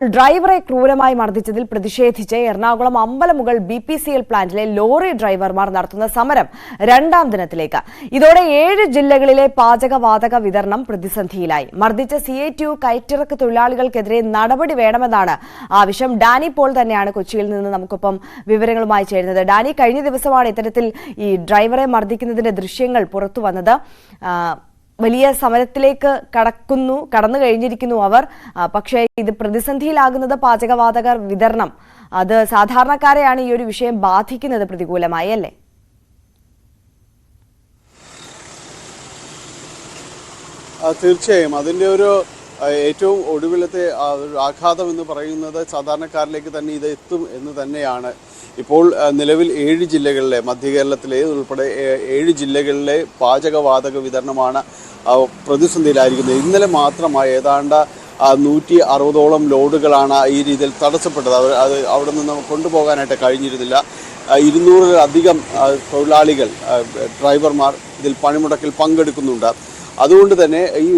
ഡ്രൈവറെ ക്രൂരമായി മർദ്ദിച്ചതിൽ പ്രതിഷേധിച്ച് എറണാകുളം അമ്പലമുകൾ BPCL പ്ലാന്റിലെ ലോറി ഡ്രൈവർമാർ നടത്തുന്ന സമരം രണ്ടാം ദിനത്തിലേക്ക്. ഇതോടെ 7 ജില്ലകളിലെ പാചകവാതക വിതരണം പ്രതിസന്ധിയിലായി. മർദ്ദിച്ച CITU കയറ്റിറക്ക് തൊഴിലാളികൾക്കെതിരെ നടപടി വേണമെന്നാണ് ആവശ്യം. ഡാനി പോൾ തന്നെയാണ് കൊച്ചിയിൽ നിന്ന് നമുക്കൊപ്പം വിവരങ്ങളുമായി ചേരുന്നത്. ഡാനി, കഴിഞ്ഞ ദിവസമാണ് ഇത്തരത്തിൽ ഈ ഡ്രൈവറെ മർദ്ദിക്കുന്നതിന്റെ ദൃശ്യങ്ങൾ പുറത്തു വന്നത്. വലിയ സമരത്തിലേക്ക് കടന്നു കഴിഞ്ഞിരിക്കുന്നു അവർ. പക്ഷേ ഇത് പ്രതിസന്ധിയിലാകുന്നത് പാചകവാതക വിതരണം, അത് സാധാരണക്കാരെയാണ് ഈ ഒരു വിഷയം ബാധിക്കുന്നത് പ്രതികൂലമായി, അല്ലേ? തീർച്ചയായും അതിൻ്റെ ഒരു ഏറ്റവും ഒടുവിലത്തെ ആഘാതം എന്ന് പറയുന്നത് സാധാരണക്കാരിലേക്ക് തന്നെ ഇത് എത്തും എന്ന് തന്നെയാണ്. ഇപ്പോൾ നിലവിൽ 7 ജില്ലകളിലെ, മധ്യ കേരളത്തിലെ ഉൾപ്പെടെ 7 ജില്ലകളിലെ പാചകവാതക വിതരണമാണ് പ്രതിസന്ധിയിലായിരിക്കുന്നത്. ഇന്നലെ മാത്രമായി ഏതാണ്ട് 160ഓളം ലോഡുകളാണ് ഈ രീതിയിൽ തടസ്സപ്പെട്ടത്. അത് അവിടെ നിന്ന് കൊണ്ടുപോകാനായിട്ട് കഴിഞ്ഞിരുന്നില്ല. 200-ലധികം തൊഴിലാളികൾ, ഡ്രൈവർമാർ ഇതിൽ പണിമുടക്കിൽ പങ്കെടുക്കുന്നുണ്ട്. അതുകൊണ്ട് തന്നെ ഈ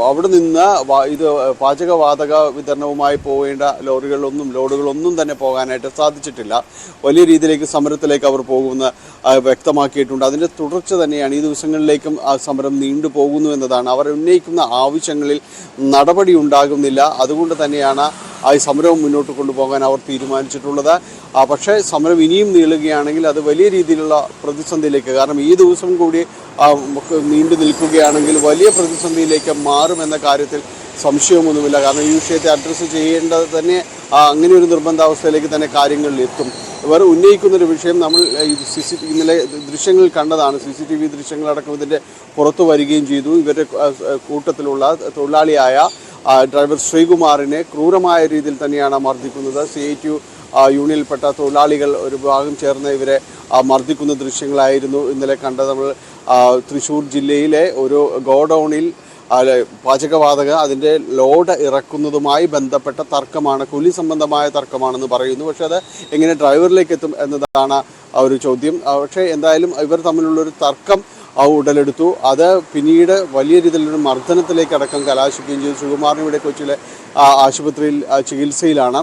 അവിടെ നിന്ന് ഇത് പാചകവാതക വിതരണവുമായി പോകേണ്ട ലോഡുകളൊന്നും തന്നെ പോകാനായിട്ട് സാധിച്ചിട്ടില്ല. വലിയ രീതിയിലേക്ക് സമരത്തിലേക്ക് അവർ പോകുമെന്ന് വ്യക്തമാക്കിയിട്ടുണ്ട്. അതിൻ്റെ തുടർച്ച തന്നെയാണ് ഈ ദിവസങ്ങളിലേക്കും ആ സമരം നീണ്ടുപോകുന്നു എന്നതാണ്. അവർ ഉന്നയിക്കുന്ന ആവശ്യങ്ങളിൽ നടപടി ഉണ്ടാകുന്നില്ല. അതുകൊണ്ട് തന്നെയാണ് ഈ സമരവും മുന്നോട്ട് കൊണ്ടുപോകാൻ അവർ തീരുമാനിച്ചിട്ടുള്ളത്. പക്ഷേ സമരം ഇനിയും നീളുകയാണെങ്കിൽ അത് വലിയ രീതിയിലുള്ള പ്രതിസന്ധിയിലേക്ക്, കാരണം ഈ ദിവസം കൂടി നീണ്ടു നിൽക്കുകയാണെങ്കിൽ വലിയ പ്രതിസന്ധിയിലേക്ക് മാറുമെന്ന കാര്യത്തിൽ സംശയമൊന്നുമില്ല. കാരണം ഈ വിഷയത്തെ അഡ്രസ്സ് ചെയ്യേണ്ടത് തന്നെ അങ്ങനെ ഒരു നിർബന്ധാവസ്ഥയിലേക്ക് തന്നെ കാര്യങ്ങളിൽ എത്തും. ഇവർ ഉന്നയിക്കുന്നൊരു വിഷയം നമ്മൾ ഇന്നലെ ദൃശ്യങ്ങളിൽ കണ്ടതാണ്. CCTV ദൃശ്യങ്ങളടക്കം ഇതിൻ്റെ പുറത്തു വരികയും ചെയ്തു. ഇവരുടെ കൂട്ടത്തിലുള്ള തൊഴിലാളിയായ ഡ്രൈവർ ശ്രീകുമാറിനെ ക്രൂരമായ രീതിയിൽ തന്നെയാണ് മർദ്ദിക്കുന്നത്. CITU യൂണിയനിൽപ്പെട്ട തൊഴിലാളികൾ ഒരു ഭാഗം ചേർന്ന് ഇവരെ മർദ്ദിക്കുന്ന ദൃശ്യങ്ങളായിരുന്നു ഇന്നലെ കണ്ടത്. നമ്മൾ തൃശ്ശൂർ ജില്ലയിലെ ഒരു ഗോഡൌണിൽ പാചകവാതക അതിൻ്റെ ലോഡ് ഇറക്കുന്നതുമായി ബന്ധപ്പെട്ട തർക്കമാണ്, കൂലി സംബന്ധമായ തർക്കമാണെന്ന് പറയുന്നു. പക്ഷെ അത് എങ്ങനെ ഡ്രൈവറിലേക്ക് എത്തും എന്നതാണ് ഒരു ചോദ്യം. പക്ഷേ എന്തായാലും ഇവർ തമ്മിലുള്ളൊരു തർക്കം ഉടലെടുത്തു. അത് പിന്നീട് വലിയ രീതിയിലൊരു മർദ്ദനത്തിലേക്ക് അടക്കം കലാശിക്കുകയും ചെയ്തു. ശ്രീകുമാറിന് ഇവിടെ കൊച്ചിയിലെ ആശുപത്രിയിൽ ചികിത്സയിലാണ്.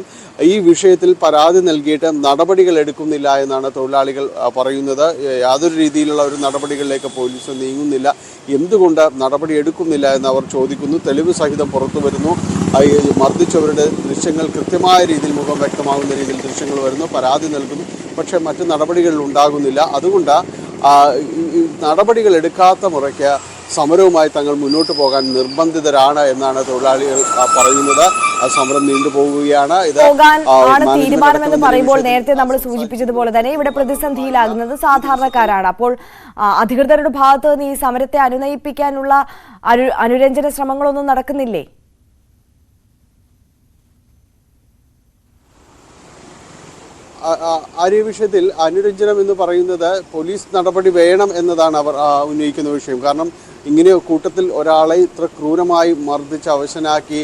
ഈ വിഷയത്തിൽ പരാതി നൽകിയിട്ട് നടപടികൾ എടുക്കുന്നില്ല എന്നാണ് തൊഴിലാളികൾ പറയുന്നത്. യാതൊരു രീതിയിലുള്ള ഒരു നടപടികളിലേക്ക് പോലീസ് നീങ്ങുന്നില്ല. എന്തുകൊണ്ട് നടപടി എടുക്കുന്നില്ല എന്ന് അവർ ചോദിക്കുന്നു. തെളിവ് സഹിതം പുറത്തു വരുന്നു. മർദ്ദിച്ചവരുടെ ദൃശ്യങ്ങൾ കൃത്യമായ രീതിയിൽ മുഖം വ്യക്തമാകുന്ന രീതിയിൽ ദൃശ്യങ്ങൾ വരുന്നു. പരാതി നൽകുന്നു. പക്ഷേ മറ്റ് നടപടികളിൽ ഉണ്ടാകുന്നില്ല. അതുകൊണ്ട് നടപടികൾ എടുക്കാത്ത മുറയ്ക്ക് സമരവുമായി തങ്ങൾ മുന്നോട്ട് പോകാൻ നിർബന്ധിതരാണ് എന്നാണ് തൊഴിലാളികൾ പറയുന്നത്. ആ സമരം നീണ്ടുപോവുകയാണ്. തീരുമാനമെന്ന് പറയുമ്പോൾ നേരത്തെ നമ്മൾ സൂചിപ്പിച്ചതുപോലെ തന്നെ ഇവിടെ പ്രതിസന്ധിയിലാകുന്നത് സാധാരണക്കാരാണ്. അപ്പോൾ അധികൃതരുടെ ഭാഗത്ത് നിന്ന് ഈ സമരത്തെ അനുനയിപ്പിക്കാനുള്ള അനുരഞ്ജന ശ്രമങ്ങളൊന്നും നടക്കുന്നില്ലേ? ആ വിഷയത്തിൽ അനുരഞ്ജനം എന്ന് പറയുന്നത് പോലീസ് നടപടി വേണം എന്നതാണ് അവർ ഉന്നയിക്കുന്ന വിഷയം. കാരണം ഇങ്ങനെ കൂട്ടത്തിൽ ഒരാളെ ഇത്ര ക്രൂരമായി മർദ്ദിച്ച് അവശനാക്കി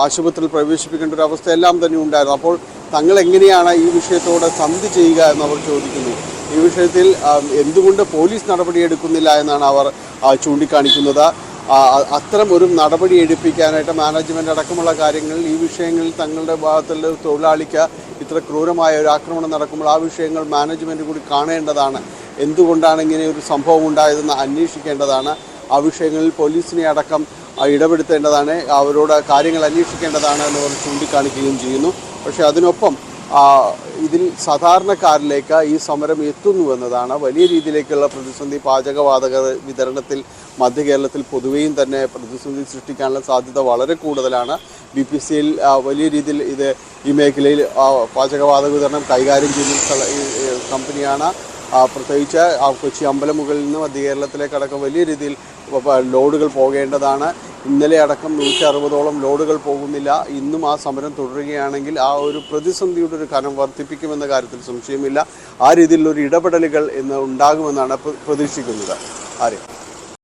ആശുപത്രിയിൽ പ്രവേശിപ്പിക്കേണ്ട ഒരു അവസ്ഥ എല്ലാം തന്നെ ഉണ്ടായിരുന്നു. അപ്പോൾ തങ്ങൾ എങ്ങനെയാണ് ഈ വിഷയത്തോട് സന്ധി ചെയ്യുക എന്നവർ ചോദിക്കുന്നു. ഈ വിഷയത്തിൽ എന്തുകൊണ്ട് പോലീസ് നടപടിയെടുക്കുന്നില്ല എന്നാണ് അവർ ചൂണ്ടിക്കാണിക്കുന്നത്. അത്തരം ഒരു നടപടി എടുപ്പിക്കാനായിട്ട് മാനേജ്മെൻ്റ് അടക്കമുള്ള കാര്യങ്ങളിൽ ഈ വിഷയങ്ങളിൽ തങ്ങളുടെ ഭാഗത്തുള്ള തൊഴിലാളിക്ക് ഇത്ര ക്രൂരമായ ഒരു ആക്രമണം നടക്കുമ്പോൾ ആ വിഷയങ്ങൾ മാനേജ്മെൻറ്റ് കൂടി കാണേണ്ടതാണ്. എന്തുകൊണ്ടാണ് ഇങ്ങനെ ഒരു സംഭവം ഉണ്ടായതെന്ന് അന്വേഷിക്കേണ്ടതാണ്. ആ വിഷയങ്ങളിൽ പോലീസിനെ അടക്കം ഇടപെടുത്തേണ്ടതാണ്, അവരോട് കാര്യങ്ങൾ അന്വേഷിക്കേണ്ടതാണ് എന്നവർ ചൂണ്ടിക്കാണിക്കുകയും ചെയ്യുന്നു. പക്ഷേ അതിനൊപ്പം ഇതിൽ സാധാരണക്കാരിലേക്ക് ഈ സമരം എത്തുന്നുവെന്നതാണ് വലിയ രീതിയിലേക്കുള്ള പ്രതിസന്ധി. പാചകവാതക വിതരണത്തിൽ മധ്യ കേരളത്തിൽ പൊതുവെയും തന്നെ പ്രതിസന്ധി സൃഷ്ടിക്കാനുള്ള സാധ്യത വളരെ കൂടുതലാണ്. BPCL വലിയ രീതിയിൽ ഈ മേഖലയിൽ പാചകവാതക വിതരണം കൈകാര്യം ചെയ്യുന്ന കമ്പനിയാണ്. പ്രത്യേകിച്ച് കൊച്ചി അമ്പലമുകളിൽ നിന്ന് മധ്യ കേരളത്തിലേക്കടക്കം വലിയ രീതിയിൽ ലോഡുകൾ പോകേണ്ടതാണ്. ഇന്നലെ അടക്കം 160ഓളം ലോഡുകൾ പോകുന്നില്ല. ഇന്നും ആ സമരം തുടരുകയാണെങ്കിൽ ആ ഒരു പ്രതിസന്ധിയുടെ ഒരു കനം വർദ്ധിപ്പിക്കുമെന്ന കാര്യത്തിൽ സംശയമില്ല. ആ രീതിയിലുള്ളൊരു ഇടപെടലുകൾ ഇന്ന് ഉണ്ടാകുമെന്നാണ് പ്രതീക്ഷിക്കുന്നത്. ആര്യ.